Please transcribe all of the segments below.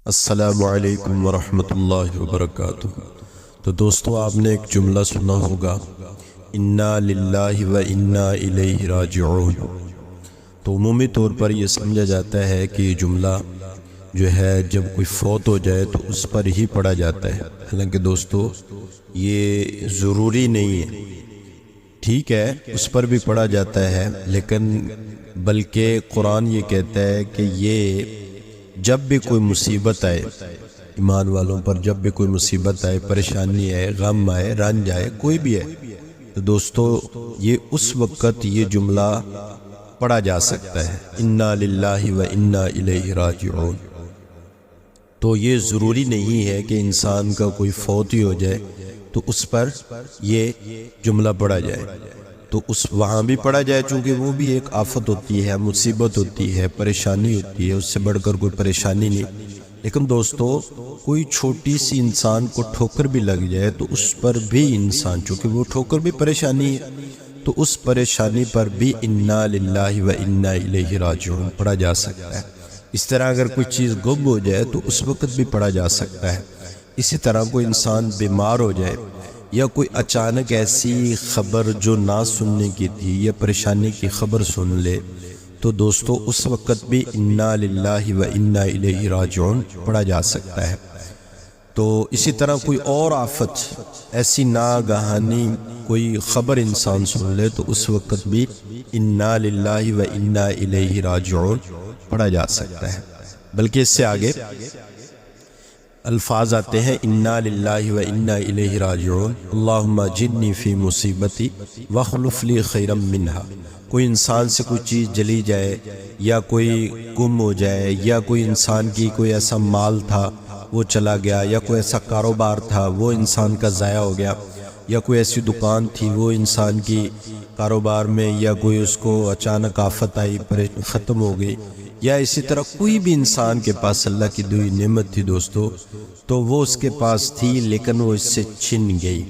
السلام علیکم ورحمۃ اللہ وبرکاتہ۔ تو دوستو، آپ نے ایک جملہ سنا ہوگا، انا للہ و انا الیہ راجعون۔ تو عمومی طور پر یہ سمجھا جاتا ہے کہ یہ جملہ جو ہے جب کوئی فوت ہو جائے تو اس پر ہی پڑھا جاتا ہے۔ حالانکہ دوستو یہ ضروری نہیں ہے، ٹھیک ہے اس پر بھی پڑھا جاتا ہے، لیکن بلکہ قرآن یہ کہتا ہے کہ یہ جب بھی کوئی مصیبت آئے، ایمان والوں پر جب بھی کوئی مصیبت آئے، پریشانی آئے، غم آئے، رنج آئے، کوئی بھی آئے، تو دوستو یہ اس وقت یہ جملہ پڑھا جا سکتا ہے، انا للہ و انا الیہ راجعون۔ تو یہ ضروری نہیں ہے کہ انسان کا کوئی فوت ہی ہو جائے تو اس پر یہ جملہ پڑھا جائے، تو اس وہاں بھی پڑھا جائے، چونکہ وہ بھی ایک آفت ہوتی ہے، مصیبت ہوتی ہے، پریشانی ہوتی ہے، اس سے بڑھ کر کوئی پریشانی نہیں۔ لیکن دوستو کوئی چھوٹی سی انسان کو ٹھوکر بھی لگ جائے تو اس پر بھی انسان، چونکہ وہ ٹھوکر بھی پریشانی ہے، تو اس پریشانی پر بھی انا للہ و انا الیہ راجعون پڑھا جا سکتا ہے۔ اس طرح اگر کوئی چیز گم ہو جائے تو اس وقت بھی پڑھا جا سکتا ہے۔ اسی طرح کوئی انسان بیمار ہو جائے یا کوئی اچانک ایسی خبر جو نہ سننے کی تھی یا پریشانی کی خبر سن لے تو دوستو اس وقت بھی انا للہ و انا الیہ راجعون پڑھا جا سکتا ہے۔ تو اسی طرح کوئی اور آفت ایسی ناگہانی کوئی خبر انسان سن لے تو اس وقت بھی انا للہ و انا الیہ راجعون پڑھا جا سکتا ہے۔ بلکہ اس سے آگے الفاظ آتے ہیں، انا للہ و انا الیہ راجعون اللہم اجرنی فی مصیبتی واخلف لی خیرا منہا۔ کوئی انسان سے کوئی چیز جلی جائے یا کوئی گم ہو جائے یا کوئی انسان کی کوئی ایسا مال تھا وہ چلا گیا یا کوئی ایسا کاروبار تھا وہ انسان کا ضائع ہو گیا یا کوئی ایسی دکان تھی وہ انسان کی کاروبار میں یا کوئی اس کو اچانک آفت آئی ختم ہو گئی، یا اسی طرح کوئی بھی انسان کے پاس اللہ کی دی نعمت تھی دوستو تو وہ اس کے پاس تھی لیکن وہ اس سے چھن گئی،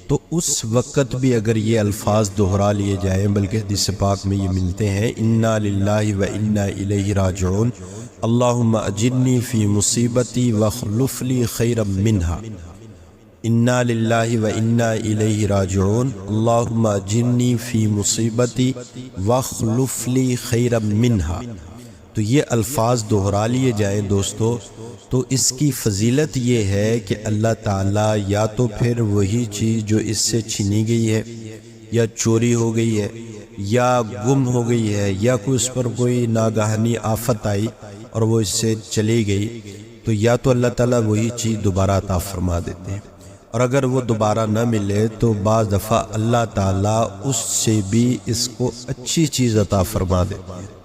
تو اس وقت بھی اگر یہ الفاظ دہرا لیے جائیں، بلکہ حدیث پاک میں یہ ملتے ہیں، انا للہ و انا الیہ راجعون اللہم اجرنی فی مصیبتی واخلف لی خیرا منہا، انا للہ و انا الیہ راجعون اللہم اجرنی فی مصیبتی واخلف لی خیرا منہا۔ تو یہ الفاظ دہرا لیے جائیں دوستو تو اس کی فضیلت یہ ہے کہ اللہ تعالیٰ یا تو پھر وہی چیز جو اس سے چھینی گئی ہے یا چوری ہو گئی ہے یا گم ہو گئی ہے یا کوئی اس پر کوئی ناگہانی آفت آئی اور وہ اس سے چلی گئی، تو یا تو اللہ تعالیٰ وہی چیز دوبارہ عطا فرما دیتے ہیں، اور اگر وہ دوبارہ نہ ملے تو بعض دفعہ اللہ تعالیٰ اس سے بھی اس کو اچھی چیز عطا فرما دیتے ہیں۔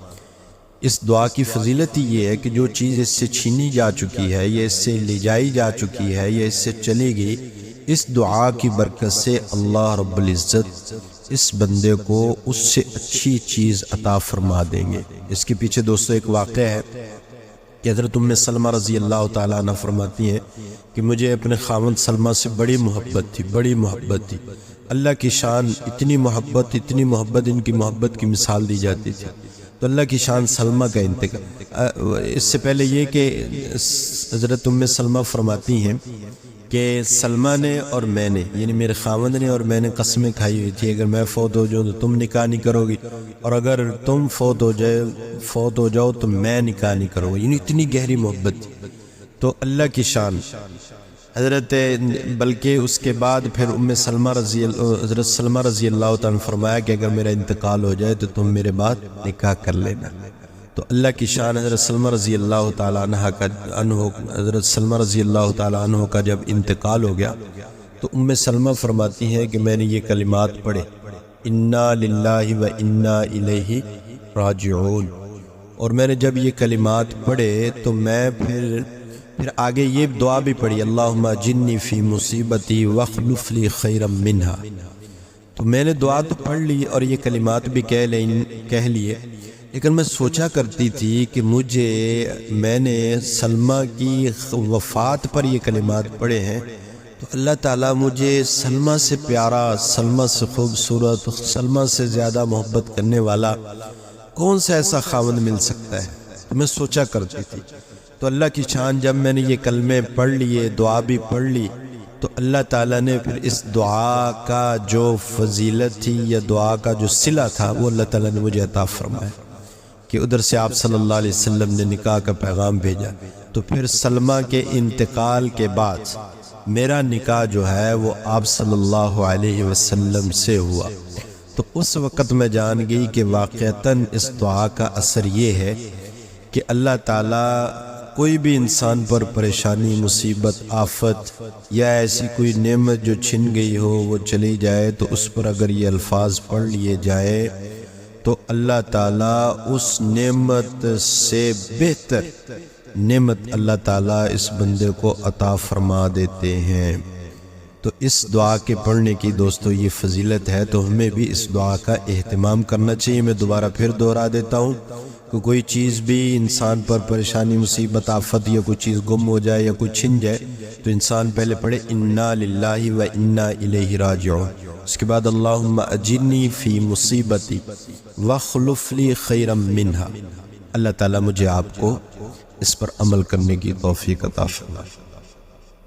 اس دعا کی فضیلت یہ ہے کہ جو چیز اس سے چھینی جا چکی ہے یا اس سے لے جائی جا چکی ہے یا اس سے چلی گئی، اس دعا کی برکت سے اللہ رب العزت اس بندے کو اس سے اچھی چیز عطا فرما دیں گے۔ اس کے پیچھے دوستو ایک واقعہ ہے کہ حضرت ام سلمہ رضی اللہ تعالیٰ عنہ فرماتی ہیں کہ مجھے اپنے خاوند سلمہ سے بڑی محبت تھی، بڑی محبت تھی۔ اللہ کی شان اتنی محبت ان کی محبت کی مثال دی جاتی تھی۔ تو اللہ کی شان سلمہ کا انتقال، اس سے پہلے یہ کہ حضرت ام سلمہ فرماتی ہیں کہ سلمہ نے اور میں نے، یعنی میرے خاوند نے اور میں نے قسمیں کھائی ہوئی تھی، اگر میں فوت ہو جاؤں تو تم نکاح نہیں کرو گی، اور اگر تم فوت ہو جاؤ تو میں نکاح نہیں کروں گی، یعنی اتنی گہری محبت تھی۔ تو اللہ کی شان حضرت، بلکہ اس کے بعد پھر حضرت سلمہ رضی اللہ تعالیٰ نے فرمایا کہ اگر میرا انتقال ہو جائے تو تم میرے بعد نکاح کر لینا۔ تو اللہ کی شان حضرت سلمہ رضی اللہ تعالیٰ حضرت سلمہ رضی اللہ تعالیٰ عنہ کا جب انتقال ہو گیا تو ام سلمہ فرماتی ہیں کہ میں نے یہ کلمات پڑھے، انا للہ و انا الیہ راجعون، اور میں نے جب یہ کلمات پڑھے تو میں پھر آگے یہ دعا بھی پڑھی، اللہم اجرنی فی مصیبتی واخلف لی خیرا منہا۔ تو میں نے دعا تو پڑھ لی اور یہ کلمات بھی کہہ لیے، لیکن میں سوچا کرتی تھی کہ میں نے سلمہ کی وفات پر یہ کلمات پڑھے ہیں، تو اللہ تعالیٰ مجھے سلمہ سے پیارا، سلمہ سے خوبصورت، سلمہ سے زیادہ محبت کرنے والا کون سا ایسا خاوند مل سکتا ہے؟ میں سوچا کرتی تھی۔ تو اللہ کی شان جب میں نے یہ کلمے پڑھ لیے، دعا بھی پڑھ لی، تو اللہ تعالیٰ نے پھر اس دعا کا جو فضیلت تھی یا دعا کا جو صلہ تھا وہ اللہ تعالیٰ نے مجھے عطا فرمایا کہ ادھر سے آپ صلی اللہ علیہ وسلم نے نکاح کا پیغام بھیجا۔ تو پھر سلمہ کے انتقال کے بعد میرا نکاح جو ہے وہ آپ صلی اللہ علیہ وسلم سے ہوا۔ تو اس وقت میں جان گئی کہ واقعتاً اس دعا کا اثر یہ ہے کہ اللہ تعالیٰ کوئی بھی انسان پر پریشانی، مصیبت، آفت یا ایسی کوئی نعمت جو چھن گئی ہو وہ چلی جائے، تو اس پر اگر یہ الفاظ پڑھ لیے جائے تو اللہ تعالیٰ اس نعمت سے بہتر نعمت اللہ تعالیٰ اس بندے کو عطا فرما دیتے ہیں۔ تو اس دعا کے پڑھنے کی دوستو یہ فضیلت ہے، تو ہمیں بھی اس دعا کا اہتمام کرنا چاہیے۔ میں دوبارہ پھر دہرا دیتا ہوں کہ کوئی چیز بھی انسان پر پریشانی، مصیبت، آفت یا کوئی چیز گم ہو جائے یا کوئی چھن جائے تو انسان پہلے پڑھے انا للہ و انا الیہ راجعون، اس کے بعد اللہم اجرنی فی مصیبتی واخلف لی خیرا منہا۔ اللہ تعالیٰ مجھے آپ کو اس پر عمل کرنے کی توفیق عطا فرمائے۔